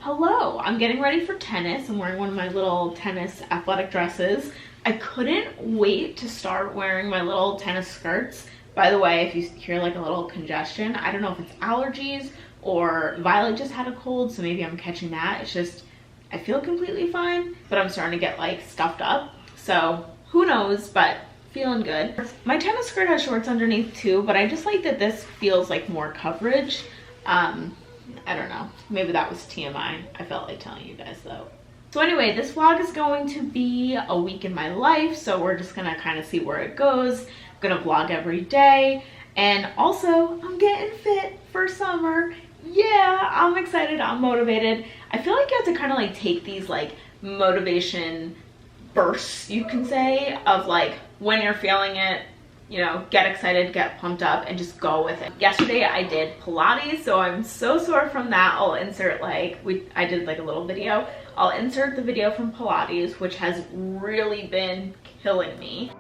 Hello, I'm getting ready for tennis. I'm wearing one of my little tennis athletic dresses. I couldn't wait to start wearing my little tennis skirts. By the way, if you hear like a little congestion, I don't know if it's allergies or Violet just had a cold, so maybe I'm catching that. It's just, I feel completely fine, but I'm starting to get like stuffed up. So who knows, but feeling good. My tennis skirt has shorts underneath too, but I just like that this feels like more coverage. I don't know, maybe that was TMI. I felt like telling you guys though. So anyway, this vlog is going to be a week in my life, so we're just gonna kind of see where it goes. I'm gonna vlog every day, and also I'm getting fit for summer. Yeah, I'm excited, I'm motivated. I feel like you have to kind of like take these like motivation bursts, you can say, of like when you're feeling it, you know, get excited, get pumped up, and just go with it. Yesterday I did Pilates, so I'm so sore from that. I'll insert like, I did like a little video. I'll insert the video from Pilates, which has really been killing me.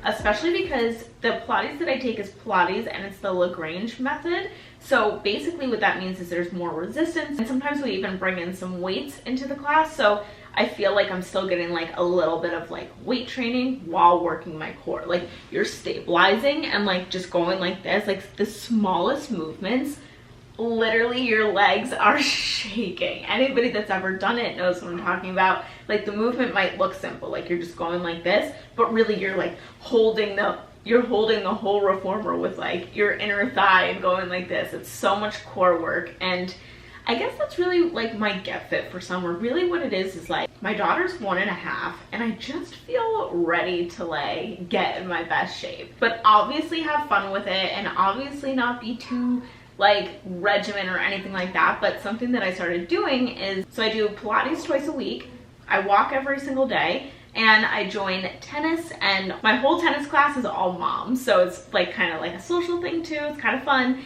Especially because the Pilates that I take is Pilates and it's the Lagrange method. So basically what that means is there's more resistance, and sometimes we even bring in some weights into the class. So I feel like I'm still getting like a little bit of like weight training while working my core. Like you're stabilizing and like just going like this, like the smallest movements, literally your legs are shaking. Anybody that's ever done it knows what I'm talking about. Like the movement might look simple, like you're just going like this, but really you're like holding the whole reformer with like your inner thigh and going like this. It's so much core work, and I guess that's really like my get fit for summer. Really what it is like my daughter's 1.5 and I just feel ready to like get in my best shape, but obviously have fun with it and obviously not be too like regimen or anything like that. But something that I started doing is, so I do Pilates twice a week, I walk every single day, and I join tennis, and my whole tennis class is all moms, so it's like kind of like a social thing too. It's kind of fun,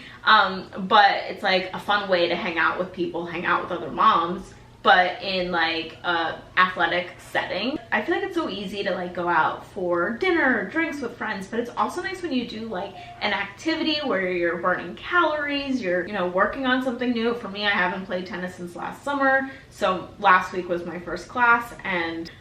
but it's like a fun way to hang out with people, hang out with other moms, but in like a athletic setting. I feel like it's so easy to like go out for dinner or drinks with friends, but it's also nice when you do like an activity where you're burning calories, you're, you know, working on something new. For me, I haven't played tennis since last summer, so last week was my first class, and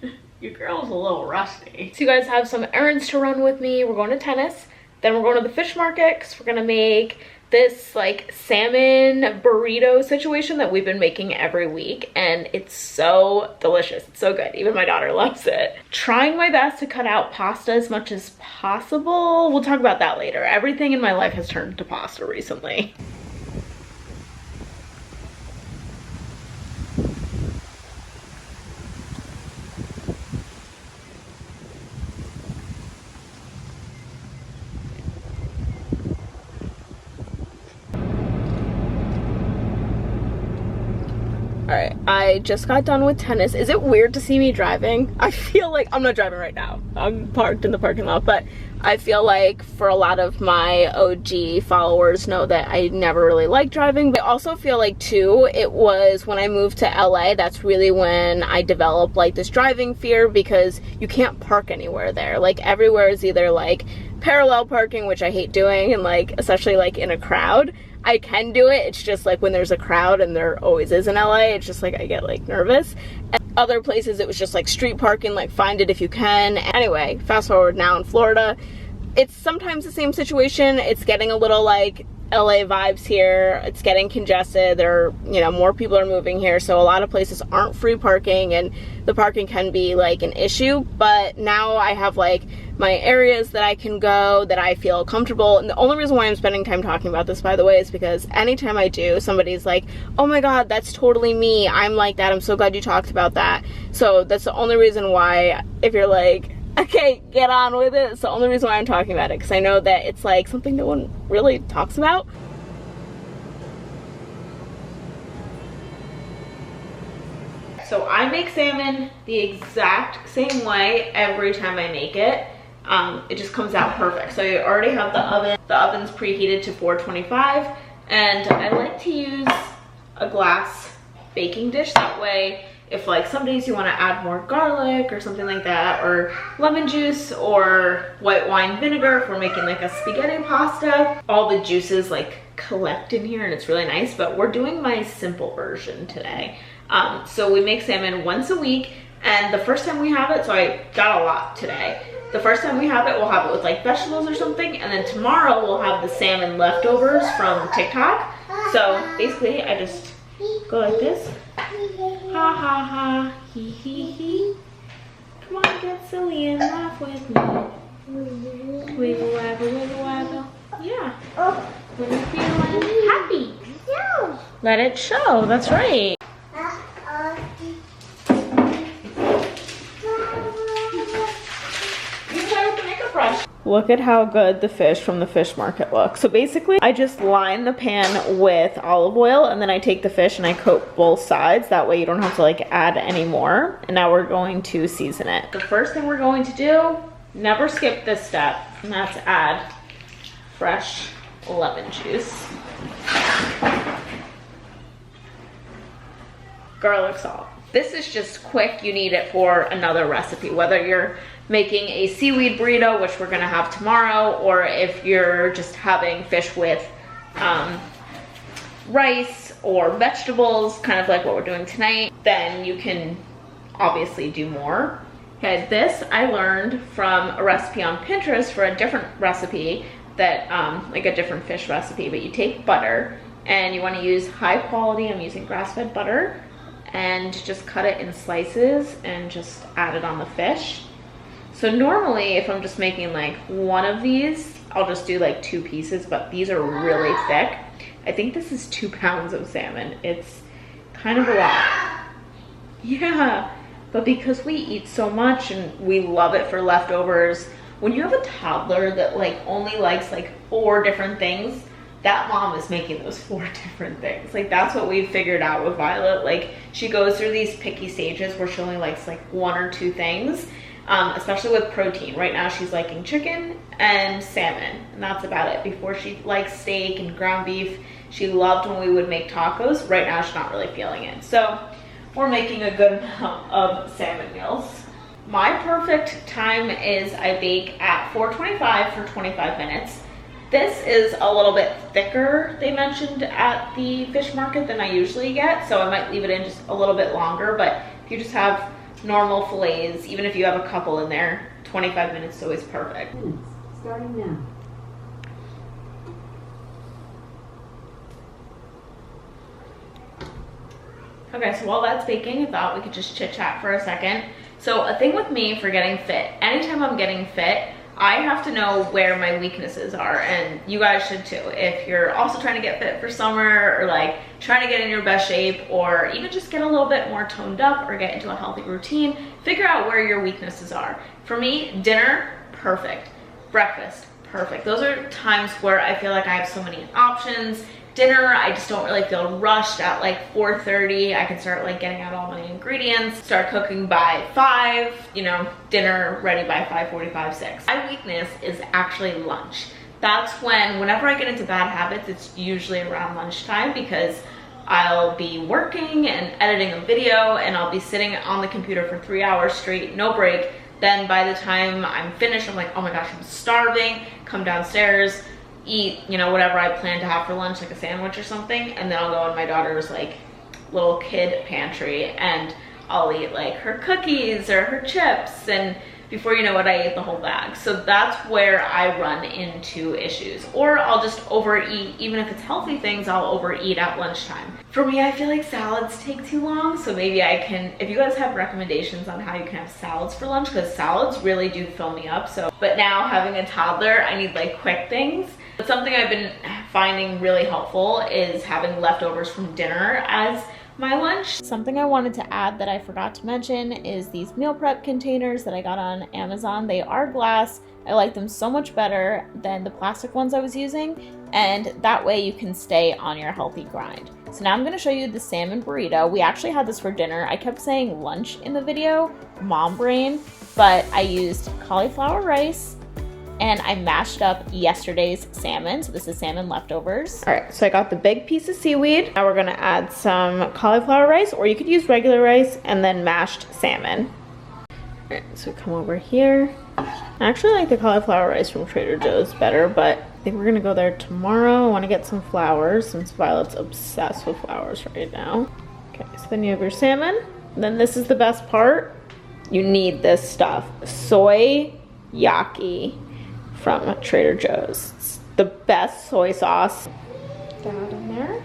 your girl's a little rusty. So you guys have some errands to run with me. We're going to tennis, then we're going to the fish market because we're gonna make this like salmon burrito situation that we've been making every week, and it's so delicious. It's so good. Even my daughter loves it. Trying my best to cut out pasta as much as possible. We'll talk about that later. Everything in my life has turned to pasta recently. Alright, I just got done with tennis. Is it weird to see me driving? I feel like, I'm not driving right now. I'm parked in the parking lot, but I feel like for a lot of my OG followers know that I never really liked driving. But I also feel like too, it was when I moved to LA, that's really when I developed like this driving fear, because you can't park anywhere there. Like everywhere is either like parallel parking, which I hate doing, and like especially like in a crowd. I can do it, it's just like when there's a crowd, and there always is in LA, it's just like I get like nervous. And other places it was just like street parking, like find it if you can. Anyway, fast forward now in Florida, it's sometimes the same situation. It's getting a little like LA vibes here. It's getting congested. There are, you know, more people are moving here, so a lot of places aren't free parking, and the parking can be like an issue. But now I have like my areas that I can go that I feel comfortable. And the only reason why I'm spending time talking about this, by the way, is because anytime I do, somebody's like, oh my god, that's totally me, I'm like that, I'm so glad you talked about that. So that's the only reason why, if you're like, okay, get on with it, it's the only reason why I'm talking about it, because I know that it's like something no one really talks about. So I make salmon the exact same way every time I make it. It just comes out perfect. So you already have the oven. The oven's preheated to 425, and I like to use a glass baking dish. That way if like some days you want to add more garlic or something like that, or lemon juice or white wine vinegar if we're making like a spaghetti pasta. All the juices like collect in here and it's really nice, but we're doing my simple version today. So we make salmon once a week, and the first time we have it, so I got a lot today. The first time we have it, we'll have it with like vegetables or something, and then tomorrow we'll have the salmon leftovers from TikTok. So basically I just go like this. Ha ha ha, he he he. Come on, get silly and laugh with me. Wiggle waggle, wiggle waggle. Yeah. When you're feeling happy. Let it show, that's right. Look at how good the fish from the fish market looks. So basically, I just line the pan with olive oil, and then I take the fish and I coat both sides. That way you don't have to like add any more. And now we're going to season it. The first thing we're going to do, never skip this step, and that's add fresh lemon juice. Garlic salt. This is just quick. You need it for another recipe, whether you're making a seaweed burrito, which we're gonna have tomorrow, or if you're just having fish with rice or vegetables, kind of like what we're doing tonight, then you can obviously do more. Okay, this I learned from a recipe on Pinterest for a different recipe that, like a different fish recipe, but you take butter and you wanna use high quality, I'm using grass-fed butter, and just cut it in slices and just add it on the fish. So normally if I'm just making like one of these, I'll just do like 2 pieces, but these are really thick. I think this is 2 pounds of salmon. It's kind of a lot. Yeah, but because we eat so much and we love it for leftovers, when you have a toddler that like only likes like 4 different things, that mom is making those 4 different things. Like that's what we've figured out with Violet. Like she goes through these picky stages where she only likes like 1 or 2 things. Especially with protein. Right now she's liking chicken and salmon, and that's about it. Before she liked steak and ground beef. She loved when we would make tacos. Right now she's not really feeling it. So we're making a good amount of salmon meals. My perfect time is I bake at 425 for 25 minutes. This is a little bit thicker, they mentioned at the fish market, than I usually get, so I might leave it in just a little bit longer, but if you just have normal fillets, even if you have a couple in there, 25 minutes is always perfect. Starting now. Okay, so while that's baking, I thought we could just chit chat for a second. So a thing with me for getting fit, anytime I'm getting fit, I have to know where my weaknesses are, and you guys should too. If you're also trying to get fit for summer, or like trying to get in your best shape, or even just get a little bit more toned up or get into a healthy routine, figure out where your weaknesses are. For me, dinner, perfect. Breakfast, perfect. Those are times where I feel like I have so many options. Dinner, I just don't really feel rushed at like 4:30. I can start like getting out all my ingredients, start cooking by 5, you know, dinner ready by 5:45, 6. My weakness is actually lunch. That's whenever I get into bad habits, it's usually around lunchtime, because I'll be working and editing a video and I'll be sitting on the computer for 3 hours straight, no break. Then by the time I'm finished, I'm like, oh my gosh, I'm starving. Come downstairs, eat, you know, whatever I plan to have for lunch, like a sandwich or something, and then I'll go in my daughter's like little kid pantry and I'll eat like her cookies or her chips, and before you know it, I ate the whole bag. So that's where I run into issues. Or I'll just overeat. Even if it's healthy things, I'll overeat at lunchtime. For me, I feel like salads take too long, so maybe I can, if you guys have recommendations on how you can have salads for lunch, because salads really do fill me up. So, but now having a toddler, I need like quick things. But something I've been finding really helpful is having leftovers from dinner as my lunch. Something I wanted to add that I forgot to mention is these meal prep containers that I got on Amazon. They are glass. I like them so much better than the plastic ones I was using, and that way you can stay on your healthy grind. So now I'm going to show you the salmon burrito. We actually had this for dinner. I kept saying lunch in the video, mom brain, but I used cauliflower rice, and I mashed up yesterday's salmon. So this is salmon leftovers. All right, so I got the big piece of seaweed. Now we're gonna add some cauliflower rice, or you could use regular rice and then mashed salmon. All right, so we come over here. I actually like the cauliflower rice from Trader Joe's better, but I think we're gonna go there tomorrow. I wanna get some flowers since Violet's obsessed with flowers right now. Okay, so then you have your salmon. And then this is the best part. You need this stuff. Soy yaki from Trader Joe's. It's the best soy sauce. That in there.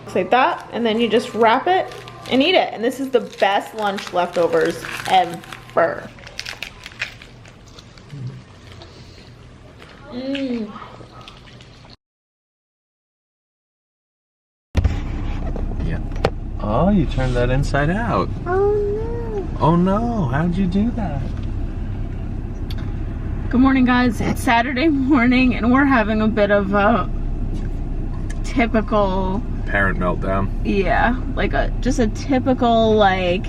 Just like that, and then you just wrap it and eat it. And this is the best lunch leftovers ever. Mmm. Yeah. Oh, you turned that inside out. Oh no. Oh no, how'd you do that? Good morning, guys. It's Saturday morning and we're having a bit of a typical Parent meltdown. Yeah, like just a typical, like,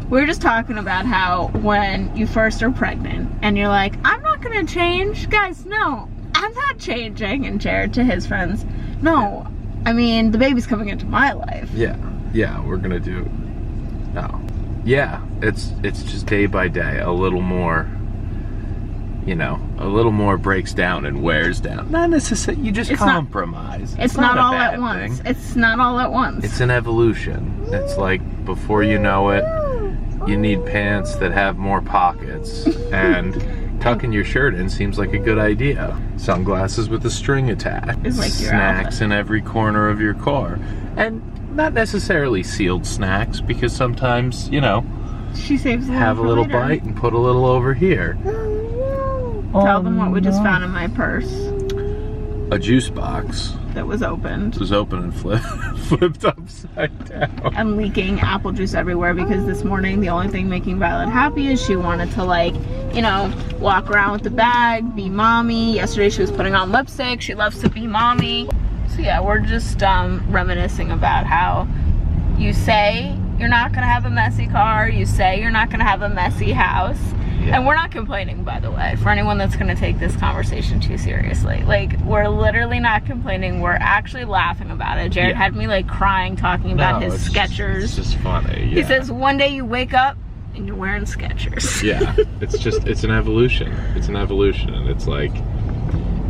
we were just talking about how when you first are pregnant and you're like, I'm not gonna change. Guys, no, I'm not changing. And Jared to his friends, no, I mean, the baby's coming into my life. Yeah, we're gonna do, no. Yeah, it's just day by day, a little more, you know, a little more breaks down and wears down. Not necessarily, you just compromise. It's not all at once. It's not all at once. It's an evolution. It's like, before you know it, you need pants that have more pockets, and tucking your shirt in seems like a good idea. Sunglasses with a string attached. It's like your snacks outfit in every corner of your car. And not necessarily sealed snacks, because sometimes, you know, she saves a little have a little later. bite and put a little over here. Tell them what we just found in my purse. A juice box. That was opened. It was open and flipped upside down. I'm leaking apple juice everywhere because this morning the only thing making Violet happy is she wanted to, like, you know, walk around with the bag, be mommy. Yesterday she was putting on lipstick. She loves to be mommy. So yeah, we're just reminiscing about how you say you're not gonna have a messy car, you say you're not gonna have a messy house. Yeah. And we're not complaining, by the way, for anyone that's gonna take this conversation too seriously. Like, we're literally not complaining, we're actually laughing about it. Jared had me like crying talking about his Skechers. It's just funny, yeah. He says one day you wake up and you're wearing Skechers. Yeah, it's an evolution. It's an evolution, and it's like,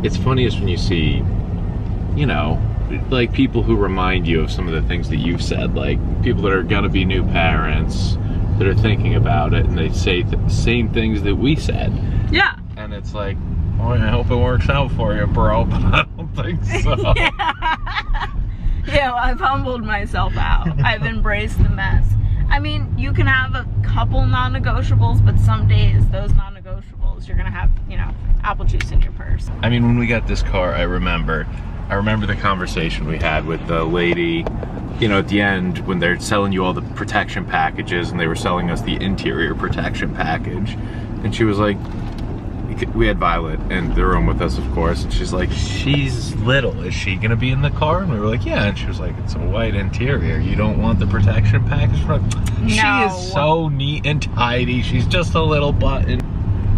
it's funniest when you see, you know, like people who remind you of some of the things that you've said, like people that are gonna be new parents that are thinking about it, and they say the same things that we said. Yeah. And it's like, oh, I hope it works out for you, bro, but I don't think so. Yeah, well, I've humbled myself out. I've embraced the mess. I mean, you can have a couple non-negotiables, but some days those non-negotiables, you're gonna have, you know, apple juice in your purse. I mean, when we got this car, I remember the conversation we had with the lady, you know, at the end when they're selling you all the protection packages, and they were selling us the interior protection package. And she was like, we had Violet in the room with us, of course, and she's like, she's little, is she gonna be in the car? And we were like, yeah. And she was like, it's a white interior, you don't want the protection package? No. She is so neat and tidy, she's just a little button.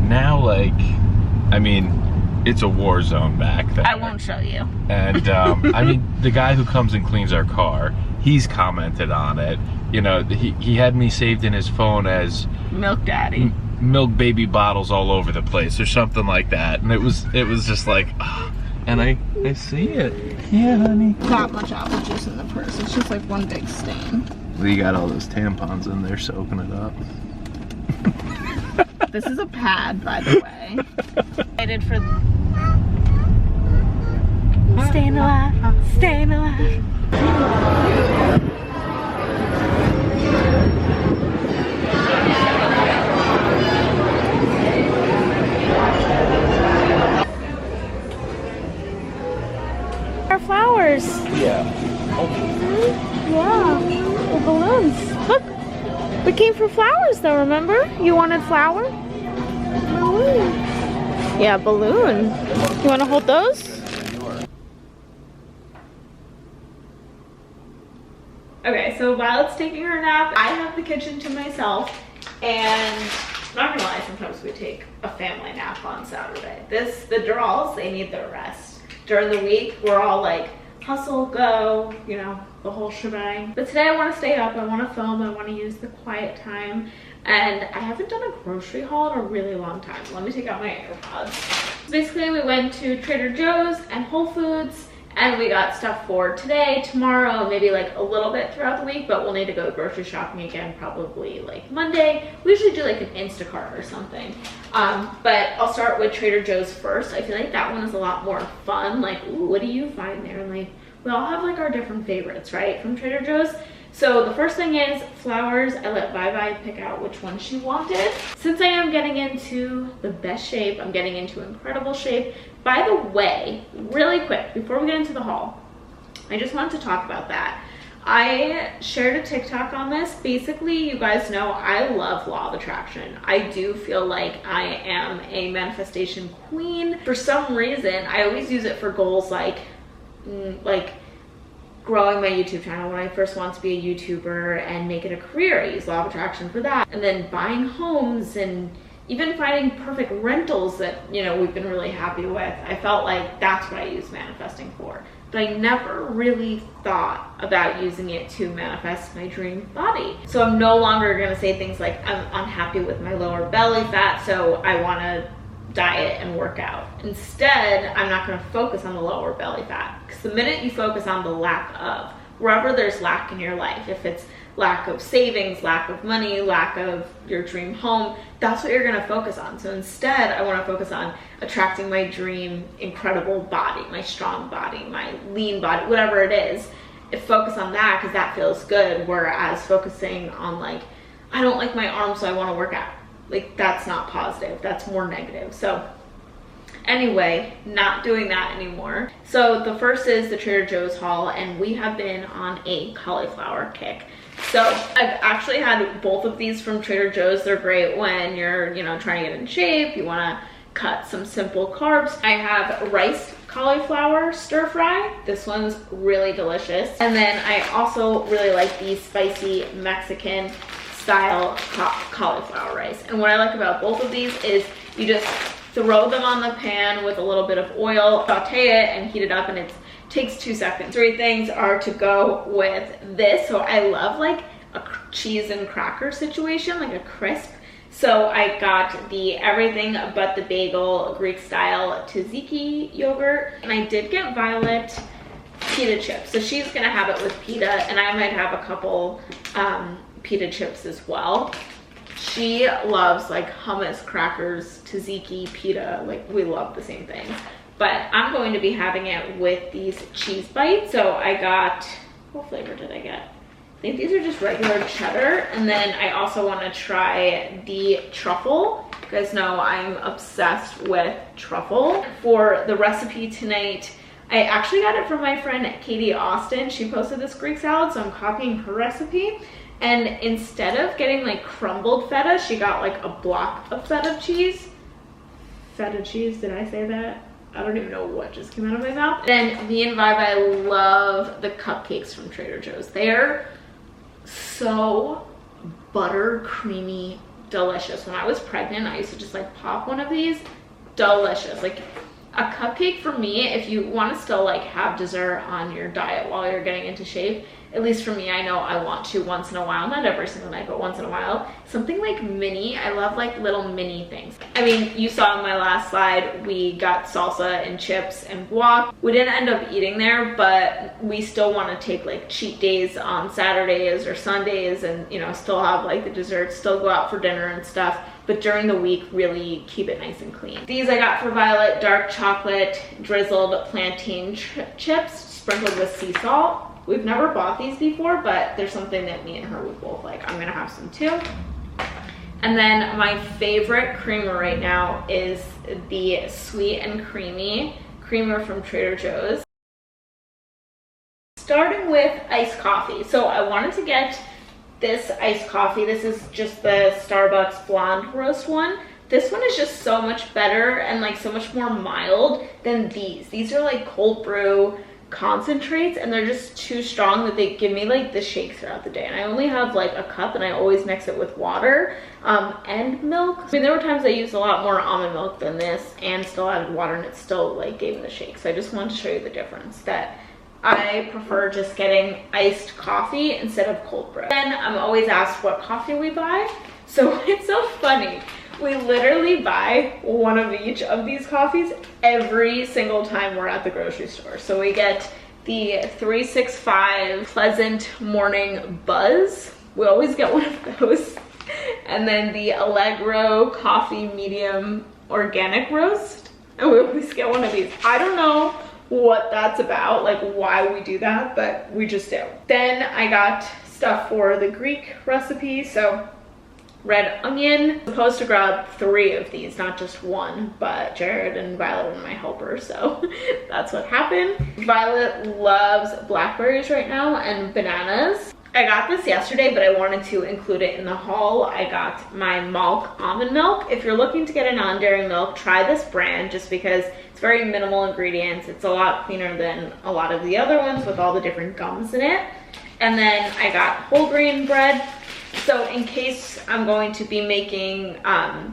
Now, like, I mean, it's a war zone back there. I won't show you. And I mean, the guy who comes and cleans our car, he's commented on it. You know, he had me saved in his phone as Milk Daddy. Milk baby bottles all over the place or something like that. And it was just like, oh, and I see it. Yeah, honey. Not much apple juice in the purse. It's just like one big stain. Well, you got all those tampons in there soaking it up. This is a pad, by the way. Excited for staying alive, staying alive. Our flowers. Yeah. Yeah. The balloons. Look. We came for flowers though, remember? You wanted flower? Balloon. Yeah, balloon. You want to hold those? Okay, so Violet's taking her nap. I have the kitchen to myself, and Not gonna lie, sometimes we take a family nap on Saturday. The Durrells, they need their rest. During the week, we're all like, hustle, go, you know, the whole shebang. But today I want to stay up, I want to film, I want to use the quiet time, and I haven't done a grocery haul in a really long time. Let me take out my AirPods. Basically, we went to Trader Joe's and Whole Foods, and we got stuff for today, tomorrow, maybe like a little bit throughout the week, but we'll need to go grocery shopping again probably like Monday. We usually do like an Instacart or something. But I'll start with Trader Joe's first. I feel like that one is a lot more fun. Like, ooh, what do you find there? And like, we all have like our different favorites, right, from Trader Joe's. So the first thing is flowers. I let Vivi pick out which one she wanted. Since I am getting into the best shape, I'm getting into incredible shape. By the way, really quick, before we get into the haul, I just wanted to talk about that. I shared a TikTok on this. Basically, you guys know I love law of attraction. I do feel like I am a manifestation queen. For some reason, I always use it for goals like growing my YouTube channel. When I first want to be a YouTuber and make it a career, I use law of attraction for that. And then buying homes and even finding perfect rentals that, you know, we've been really happy with. I felt like that's what I use manifesting for. But I never really thought about using it to manifest my dream body. So I'm no longer gonna say things like, I'm unhappy with my lower belly fat, so I wanna diet and work out. Instead, I'm not gonna focus on the lower belly fat. Because the minute you focus on the lack of, wherever there's lack in your life, if it's lack of savings, lack of money, lack of your dream home, that's what you're gonna focus on. So instead, I wanna focus on attracting my dream incredible body, my strong body, my lean body, whatever it is. Focus on that because that feels good, whereas focusing on like, I don't like my arms, so I wanna work out. Like, that's not positive, that's more negative. So anyway, not doing that anymore. So the first is the Trader Joe's haul, and we have been on a cauliflower kick. So I've actually had both of these from Trader Joe's. They're great when you're, you know, trying to get in shape, you want to cut some simple carbs. I have rice cauliflower stir fry. This one's really delicious. And then I also really like the spicy Mexican style cauliflower rice. And what I like about both of these is you just throw them on the pan with a little bit of oil, saute it and heat it up, and it takes 2 seconds. 3 things are to go with this. So I love like a cheese and cracker situation, like a crisp. So I got the everything but the bagel Greek style tzatziki yogurt, and I did get Violet pita chips. So she's gonna have it with pita, and I might have a couple pita chips as well. She loves like hummus, crackers, tzatziki, pita, like we love the same things. But I'm going to be having it with these cheese bites. So I got, what flavor did I get? I think these are just regular cheddar. And then I also want to try the truffle. You guys know I'm obsessed with truffle. For the recipe tonight, I actually got it from my friend Katie Austin. She posted this Greek salad, so I'm copying her recipe. And instead of getting like crumbled feta, she got like a block of feta cheese. Feta cheese, did I say that? I don't even know what just came out of my mouth. Then me and Vivi love the cupcakes from Trader Joe's. They're so butter creamy, delicious. When I was pregnant, I used to just like pop one of these. Delicious. Like a cupcake for me, if you want to still like have dessert on your diet while you're getting into shape, at least for me, I know I want to once in a while, not every single night, but once in a while, something like mini. I love like little mini things. I mean, you saw in my last slide, we got salsa and chips and guac. We didn't end up eating there, but we still want to take like cheat days on Saturdays or Sundays and, you know, still have like the desserts, still go out for dinner and stuff. But during the week, really keep it nice and clean. These I got for Violet, dark chocolate drizzled plantain chips sprinkled with sea salt. We've never bought these before, but there's something that me and her would both like. I'm gonna have some too. And then my favorite creamer right now is the sweet and creamy creamer from Trader Joe's. Starting with iced coffee. So I wanted to get this iced coffee. This is just the Starbucks blonde roast one. This one is just so much better and like so much more mild than these. These are like cold brew, concentrates, and they're just too strong that they give me like the shakes throughout the day. And I only have like a cup, and I always mix it with water and milk. I mean, there were times I used a lot more almond milk than this and still added water, and it still like gave me the shakes. So I just wanted to show you the difference, that I prefer just getting iced coffee instead of cold brew. Then I'm always asked what coffee we buy. So it's so funny. We literally buy one of each of these coffees every single time we're at the grocery store. So we get the 365 Pleasant Morning Buzz. We always get one of those. And then the Allegro Coffee Medium Organic Roast. And we always get one of these. I don't know what that's about, like why we do that, but we just do. Then I got stuff for the Greek recipe. So red onion. I'm supposed to grab 3 of these, not just one, but Jared and Violet were my helpers, so that's what happened. Violet loves blackberries right now and bananas. I got this yesterday, but I wanted to include it in the haul. I got my Malk almond milk. If you're looking to get a non-dairy milk, try this brand just because it's very minimal ingredients. It's a lot cleaner than a lot of the other ones with all the different gums in it. And then I got whole grain bread. So in case I'm going to be making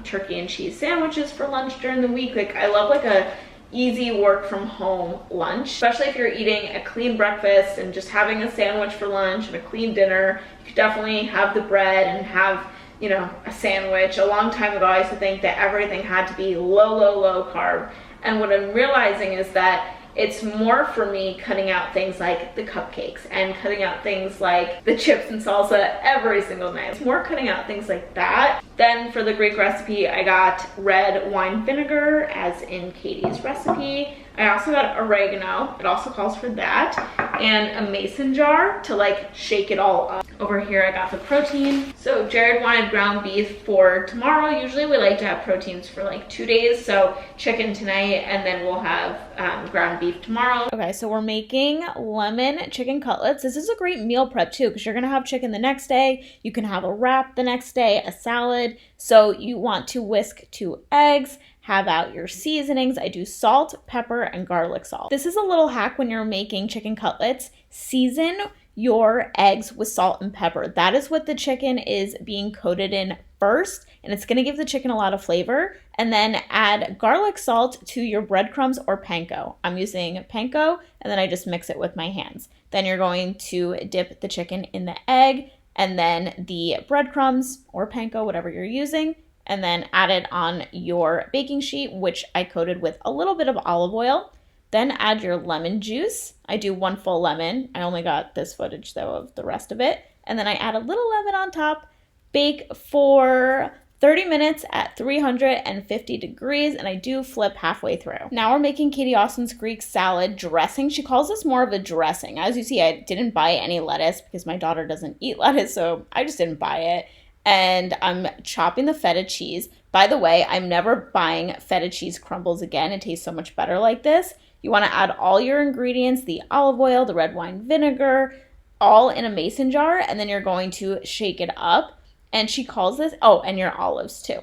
turkey and cheese sandwiches for lunch during the week, like I love like a easy work from home lunch, especially if you're eating a clean breakfast and just having a sandwich for lunch and a clean dinner. You could definitely have the bread and have, you know, a sandwich. A long time ago, I used to think that everything had to be low carb. And what I'm realizing is that it's more for me cutting out things like the cupcakes and cutting out things like the chips and salsa every single night. It's more cutting out things like that. Then for the Greek recipe, I got red wine vinegar, as in Katie's recipe. I also got oregano. It also calls for that. And a mason jar to like shake it all up. Over here, I got the protein. So Jared wanted ground beef for tomorrow. Usually we like to have proteins for like 2 days. So chicken tonight, and then we'll have ground beef tomorrow. Okay, so we're making lemon chicken cutlets. This is a great meal prep too, because you're gonna have chicken the next day. You can have a wrap the next day, a salad. So you want to whisk 2 eggs, have out your seasonings. I do salt, pepper, and garlic salt. This is a little hack when you're making chicken cutlets. Season your eggs with salt and pepper. That is what the chicken is being coated in first, and it's gonna give the chicken a lot of flavor. And then add garlic salt to your breadcrumbs or panko. I'm using panko, and then I just mix it with my hands. Then you're going to dip the chicken in the egg, and then the breadcrumbs or panko, whatever you're using, and then add it on your baking sheet, which I coated with a little bit of olive oil. Then add your lemon juice. I do 1 full lemon. I only got this footage though of the rest of it. And then I add a little lemon on top. Bake for 30 minutes at 350 degrees, and I do flip halfway through. Now we're making Katie Austin's Greek salad dressing. She calls this more of a dressing. As you see, I didn't buy any lettuce because my daughter doesn't eat lettuce, so I just didn't buy it. And I'm chopping the feta cheese. By the way, I'm never buying feta cheese crumbles again. It tastes so much better like this. You want to add all your ingredients, the olive oil, the red wine vinegar, all in a mason jar, and then you're going to shake it up. And she calls this, oh, and your olives too.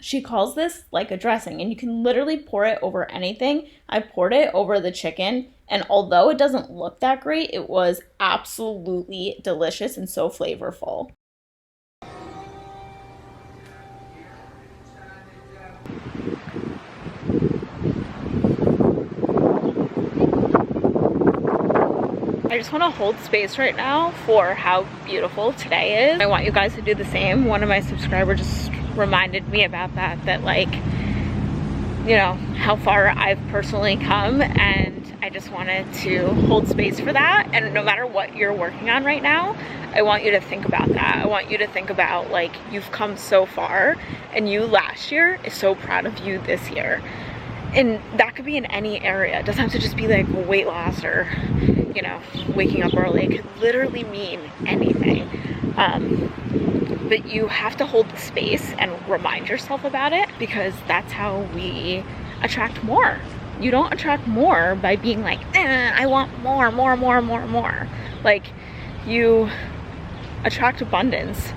She calls this like a dressing, and you can literally pour it over anything. I poured it over the chicken, and although it doesn't look that great, it was absolutely delicious and so flavorful. I just want to hold space right now for how beautiful today is. I want you guys to do the same. One of my subscribers just reminded me about that like, you know, how far I've personally come, and I just wanted to hold space for that. And no matter what you're working on right now, I want you to think about that. I want you to think about like, you've come so far, and you last year is so proud of you this year. And that could be in any area. It doesn't have to just be like weight loss or, you know, waking up early. It could literally mean anything. But you have to hold the space and remind yourself about it, because that's how we attract more. You don't attract more by being like, I want more. Like, you attract abundance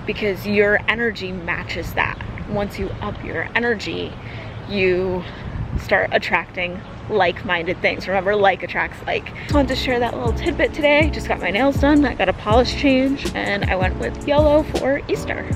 because your energy matches that. Once you up your energy, you start attracting like-minded things. Remember, like attracts like. Just wanted to share that little tidbit today. Just got my nails done. I got a polish change and I went with yellow for Easter.